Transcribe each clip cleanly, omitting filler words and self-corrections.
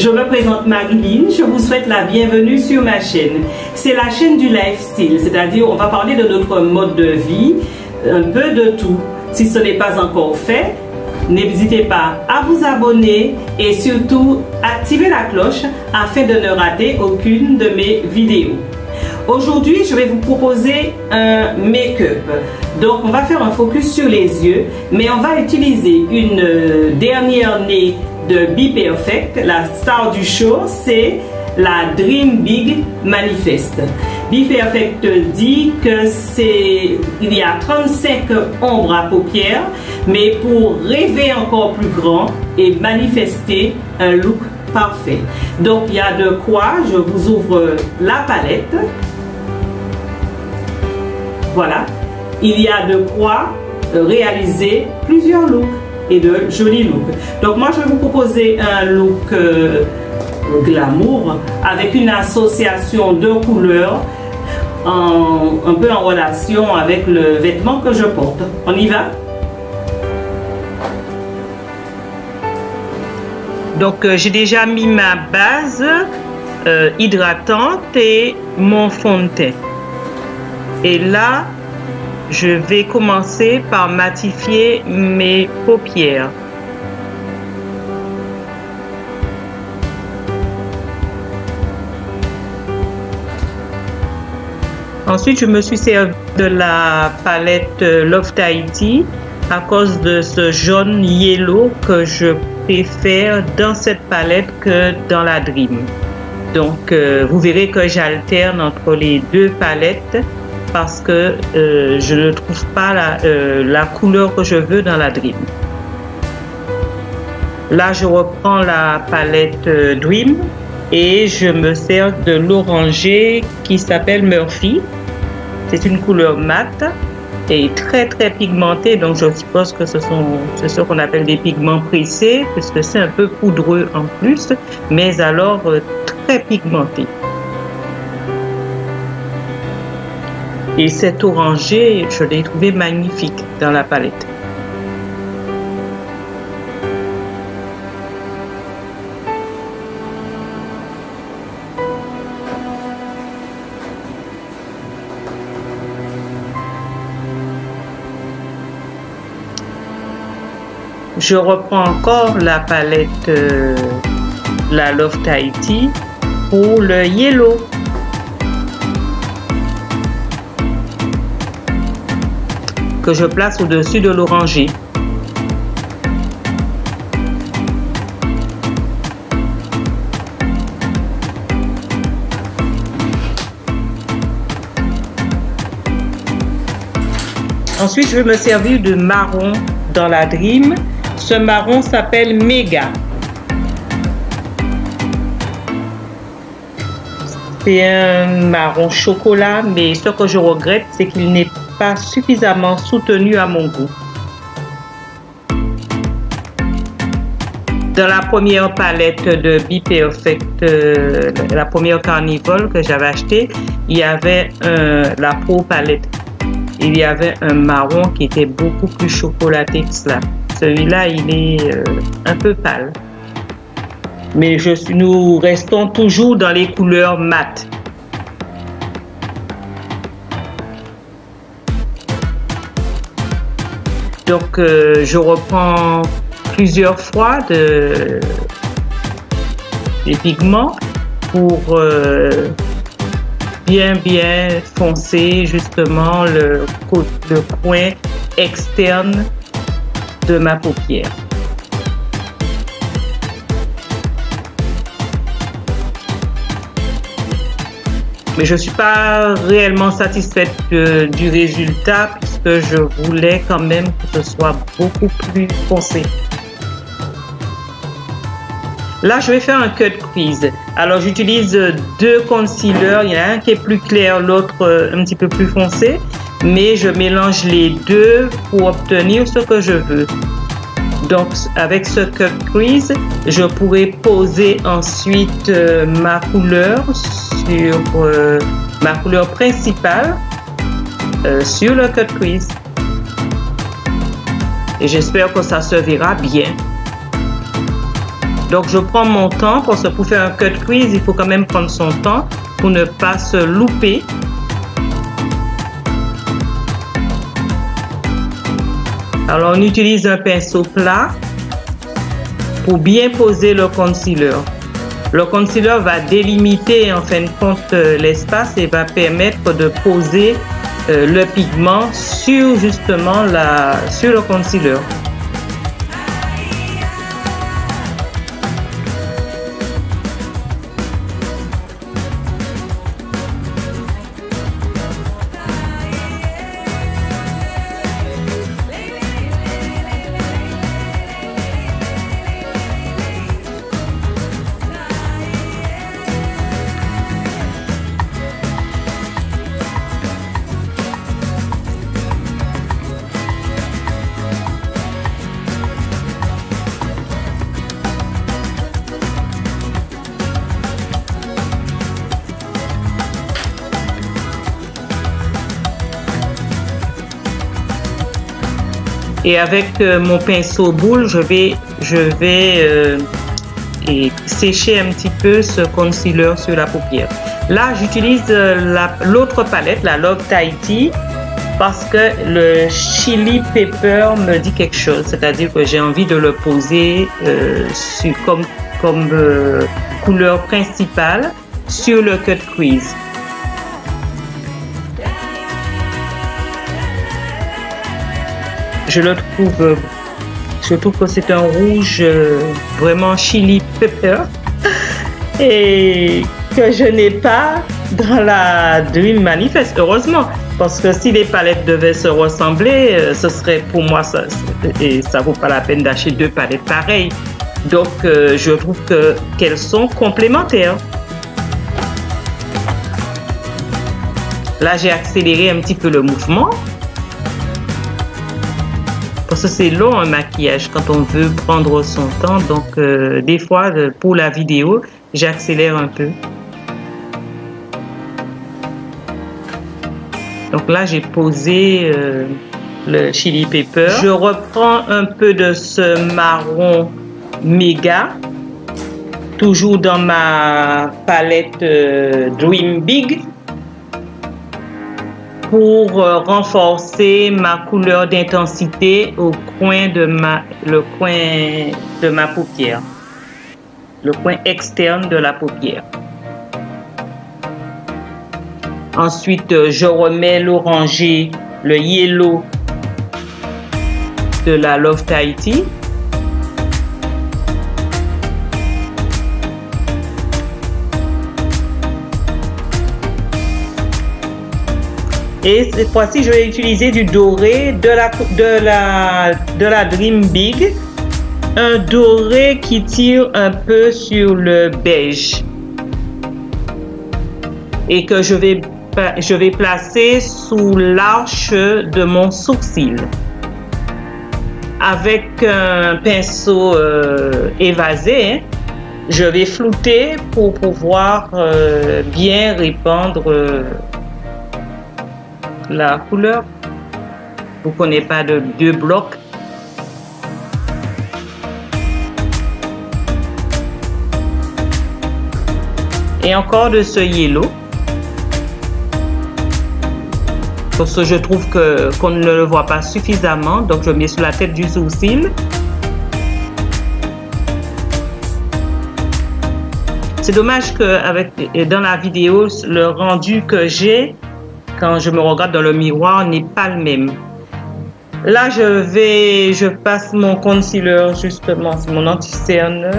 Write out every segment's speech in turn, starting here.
Je me présente Marilyn, je vous souhaite la bienvenue sur ma chaîne. C'est la chaîne du lifestyle, c'est-à-dire on va parler de notre mode de vie, un peu de tout. Si ce n'est pas encore fait, n'hésitez pas à vous abonner et surtout activer la cloche afin de ne rater aucune de mes vidéos. Aujourd'hui, je vais vous proposer un make-up. Donc, on va faire un focus sur les yeux, mais on va utiliser une dernière nez de Be Perfect. La star du show, c'est la Dream Big Manifest. Be Perfect dit que il y a 35 ombres à paupières, mais pour rêver encore plus grand et manifester un look parfait. Donc, il y a de quoi, je vous ouvre la palette. Voilà, il y a de quoi réaliser plusieurs looks et de jolis looks. Donc moi je vais vous proposer un look glamour avec une association de couleurs un peu en relation avec le vêtement que je porte. On y va? Donc j'ai déjà mis ma base hydratante et mon fond de teint. Et là, je vais commencer par matifier mes paupières. Ensuite, je me suis servi de la palette Love Tahiti à cause de ce jaune yellow que je préfère dans cette palette que dans la Dream. Donc, vous verrez que j'alterne entre les deux palettes parce que je ne trouve pas la couleur que je veux dans la Dream. Là, je reprends la palette Dream et je me sers de l'orangé qui s'appelle Murphy. C'est une couleur mate et très pigmentée, donc je suppose que c'est ce qu'on appelle des pigments pressés puisque c'est un peu poudreux en plus, mais alors très pigmenté. Et cet orangé, je l'ai trouvé magnifique dans la palette. Je reprends encore la palette la Love Tahiti pour le yellow. Que je place au-dessus de l'orangé. Ensuite, je vais me servir de marron dans la Dream. Ce marron s'appelle Mega. C'est un marron chocolat, mais ce que je regrette, c'est qu'il n'est pas suffisamment soutenu à mon goût. Dans la première palette de Be Perfect, la première Carnival que j'avais acheté, il y avait la Pro palette. Il y avait un marron qui était beaucoup plus chocolaté que cela. Celui-là, il est un peu pâle. Mais nous restons toujours dans les couleurs mates. Donc, je reprends plusieurs fois des pigments pour bien foncer justement le coin externe de ma paupière. Mais je ne suis pas réellement satisfaite du résultat puisque je voulais quand même que ce soit beaucoup plus foncé. Là, je vais faire un cut crease. Alors, j'utilise deux concealers. Il y en a un qui est plus clair, l'autre un petit peu plus foncé. Mais je mélange les deux pour obtenir ce que je veux. Donc, avec ce cut crease, je pourrai poser ensuite ma couleur sur ma couleur principale sur le cut crease. Et j'espère que ça se verra bien. Donc je prends mon temps parce que pour faire un cut crease, il faut quand même prendre son temps pour ne pas se louper. Alors on utilise un pinceau plat pour bien poser le concealer. Le concealer va délimiter en fin de compte l'espace et va permettre de poser le pigment sur justement sur le concealer. Et avec mon pinceau boule, je vais sécher un petit peu ce concealer sur la paupière. Là, j'utilise l'autre palette, la Love Tahiti, parce que le chili pepper me dit quelque chose. C'est-à-dire que j'ai envie de le poser comme couleur principale sur le cut crease. Je trouve que c'est un rouge vraiment chili pepper et que je n'ai pas dans la Dream Manifest, heureusement, parce que si les palettes devaient se ressembler, ce serait pour moi et ça vaut pas la peine d'acheter deux palettes pareilles. Donc je trouve qu'elles sont complémentaires. Là j'ai accéléré un petit peu le mouvement. Parce que c'est long un maquillage quand on veut prendre son temps. Donc des fois pour la vidéo, j'accélère un peu. Donc là j'ai posé le chili pepper. Je reprends un peu de ce marron méga, toujours dans ma palette Dream Big, pour renforcer ma couleur d'intensité au coin de le coin de ma paupière, le coin externe de la paupière. Ensuite, je remets l'orangé, le yellow de la Love Tahiti. Et cette fois-ci, je vais utiliser du doré de la Dream Big. Un doré qui tire un peu sur le beige. Et que je vais placer sous l'arche de mon sourcil. Avec un pinceau évasé, hein, je vais flouter pour pouvoir bien répandre la couleur pour qu'on n'ait pas de deux blocs. Et encore de ce yellow parce que je trouve qu'on ne le voit pas suffisamment, donc je mets sur la tête du sourcil. C'est dommage que dans la vidéo, le rendu que j'ai quand je me regarde dans le miroir n'est pas le même. Là, je passe mon concealer justement sur mon anti-cerne.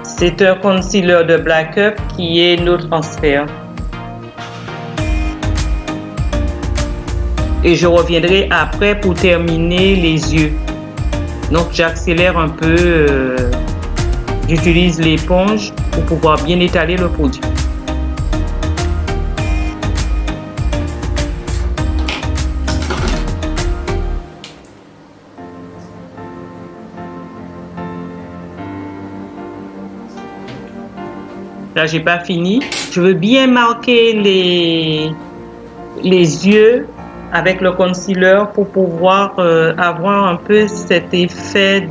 C'est un concealer de Black Up qui est No Transfer. Et je reviendrai après pour terminer les yeux. Donc j'accélère un peu. J'utilise l'éponge pour pouvoir bien étaler le produit. Là, j'ai pas fini. Je veux bien marquer les yeux avec le concealer pour pouvoir avoir un peu cet effet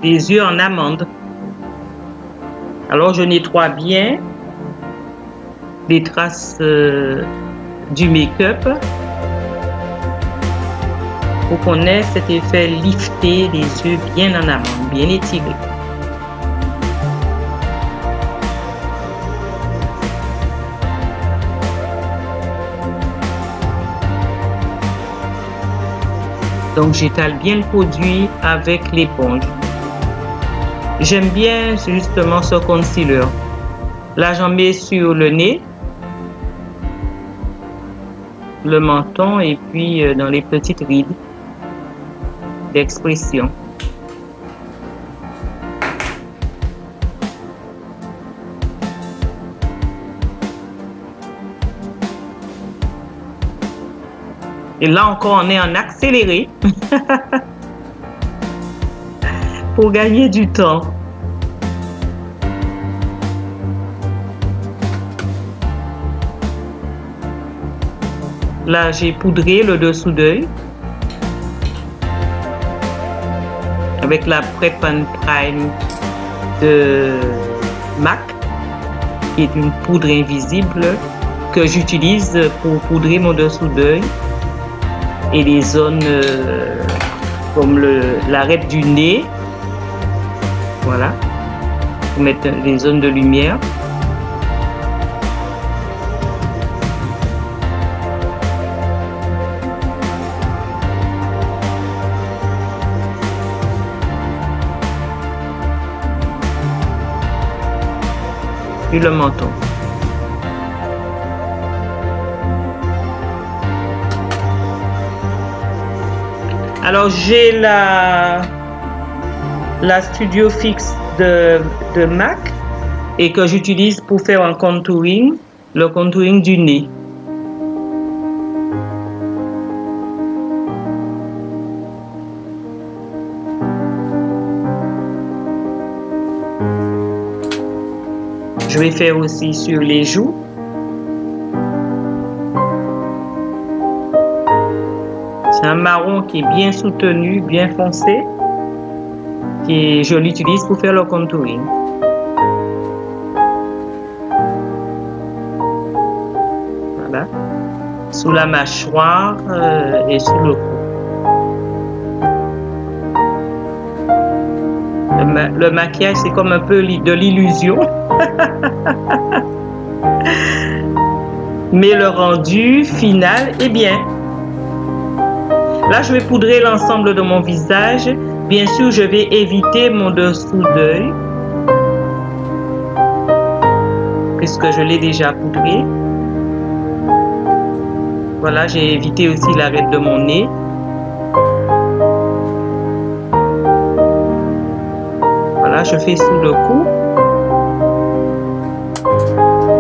des yeux en amande. Alors je nettoie bien les traces du make-up pour qu'on ait cet effet lifté, les yeux bien en amande, bien étirés. Donc j'étale bien le produit avec l'éponge. J'aime bien justement ce concealer. Là j'en mets sur le nez, le menton et puis dans les petites rides d'expression. Et là encore, on est en accéléré pour gagner du temps. Là, j'ai poudré le dessous d'œil avec la Prep and Prime de MAC, qui est une poudre invisible que j'utilise pour poudrer mon dessous d'œil et les zones comme l'arête du nez, voilà, pour mettre les zones de lumière. Puis le menton. Alors j'ai la Studio Fix de MAC et que j'utilise pour faire un contouring, le contouring du nez. Je vais faire aussi sur les joues. C'est un marron qui est bien soutenu, bien foncé, et je l'utilise pour faire le contouring. Voilà. Sous la mâchoire et sous le cou. Le maquillage, c'est comme un peu de l'illusion. Mais le rendu final est bien. Là, je vais poudrer l'ensemble de mon visage. Bien sûr, je vais éviter mon dessous d'œil, puisque je l'ai déjà poudré. Voilà, j'ai évité aussi l'arête de mon nez. Voilà, je fais sous le cou.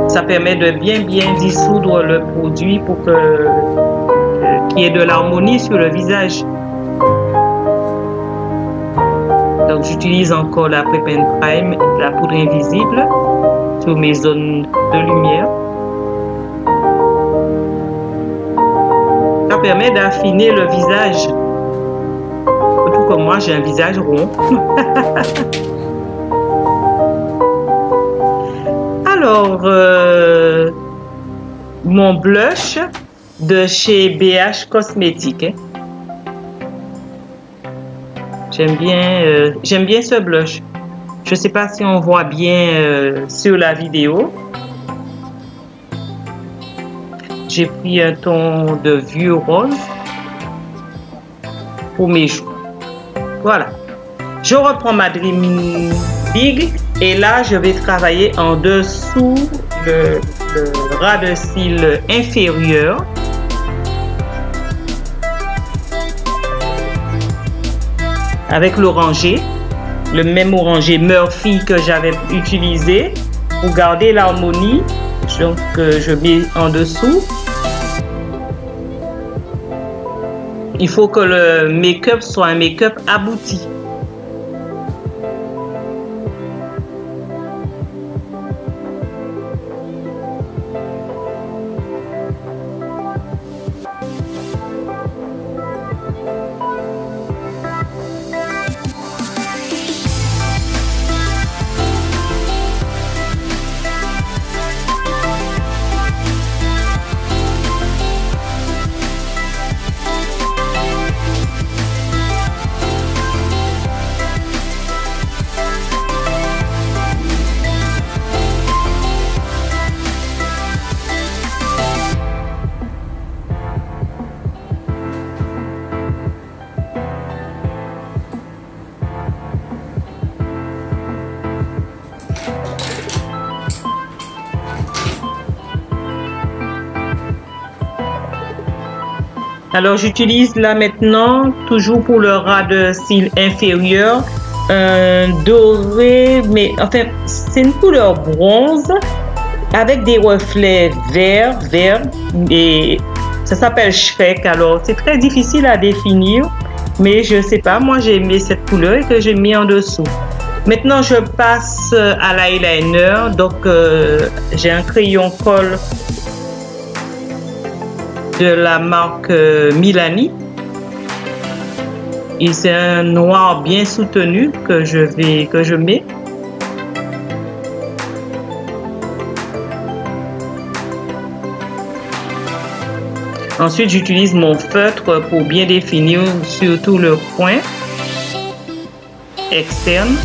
Ça permet de bien dissoudre le produit pour qu'il y ait de l'harmonie sur le visage. Donc j'utilise encore la Prep and Prime, la poudre invisible sur mes zones de lumière. Ça permet d'affiner le visage. Tout comme moi, j'ai un visage rond. Alors, mon blush de chez BH Cosmétiques. J'aime bien ce blush. Je ne sais pas si on voit bien sur la vidéo. J'ai pris un ton de vieux rose pour mes joues. Voilà. Je reprends ma Dream Big et là, je vais travailler en dessous le ras de cils inférieur. Avec l'orangé, le même orangé Murphy que j'avais utilisé pour garder l'harmonie. Donc je mets en dessous. Il faut que le make-up soit un make-up abouti. Alors j'utilise là maintenant, toujours pour le ras de cils inférieur, un doré, mais enfin c'est une couleur bronze avec des reflets verts, et ça s'appelle Shrek. Alors c'est très difficile à définir, mais je sais pas, moi j'ai aimé cette couleur et que j'ai mis en dessous. Maintenant je passe à l'eyeliner, donc j'ai un crayon colle de la marque Milani, et c'est un noir bien soutenu que je mets. Ensuite j'utilise mon feutre pour bien définir surtout le coin externe.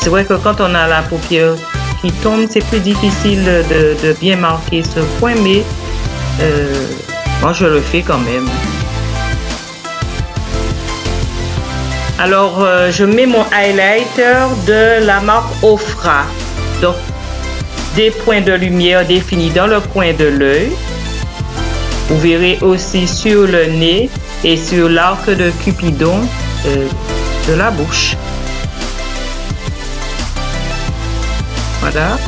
C'est vrai que quand on a la paupière qui tombe, c'est plus difficile de bien marquer ce point, mais moi je le fais quand même. Alors je mets mon highlighter de la marque Ofra, donc des points de lumière définis dans le coin de l'œil. Vous verrez aussi sur le nez et sur l'arc de Cupidon de la bouche. Voilà,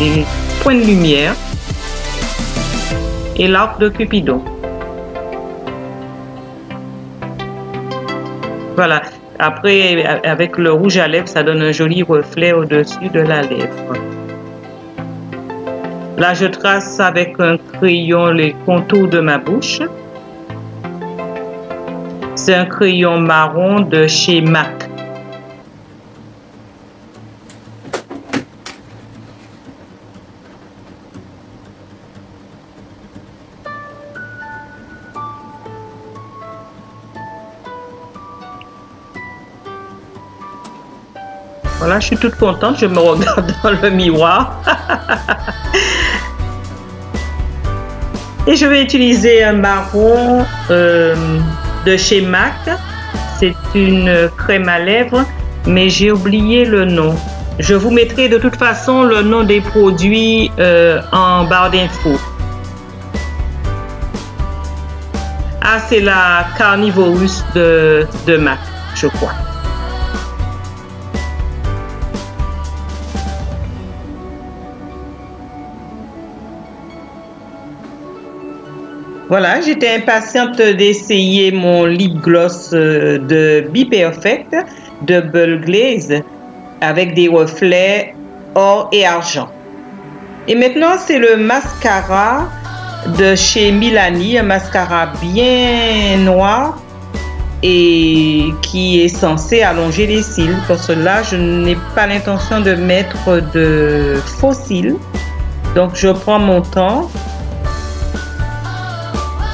et point de lumière et l'arc de Cupidon. Voilà, après avec le rouge à lèvres, ça donne un joli reflet au-dessus de la lèvre. Là, je trace avec un crayon les contours de ma bouche. C'est un crayon marron de chez MAC. Voilà, je suis toute contente, je me regarde dans le miroir. Et je vais utiliser un marron de chez MAC. C'est une crème à lèvres, mais j'ai oublié le nom. Je vous mettrai de toute façon le nom des produits en barre d'infos. Ah, c'est la Carnivorous de MAC, je crois. Voilà, j'étais impatiente d'essayer mon lip gloss de Be Perfect Double Glaze avec des reflets or et argent. Et maintenant, c'est le mascara de chez Milani, un mascara bien noir et qui est censé allonger les cils. Pour cela, je n'ai pas l'intention de mettre de faux cils. Donc, je prends mon temps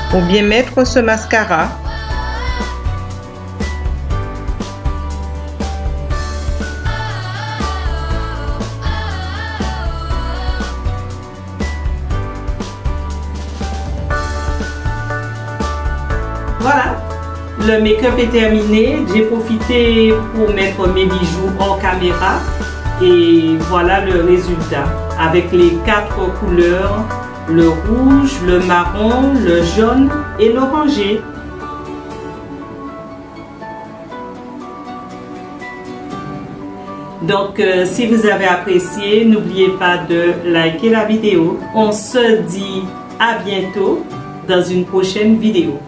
pour bien mettre ce mascara. Voilà, le make-up est terminé. J'ai profité pour mettre mes bijoux hors caméra et voilà le résultat avec les 4 couleurs: le rouge, le marron, le jaune et l'orangé. Donc, si vous avez apprécié, n'oubliez pas de liker la vidéo. On se dit à bientôt dans une prochaine vidéo.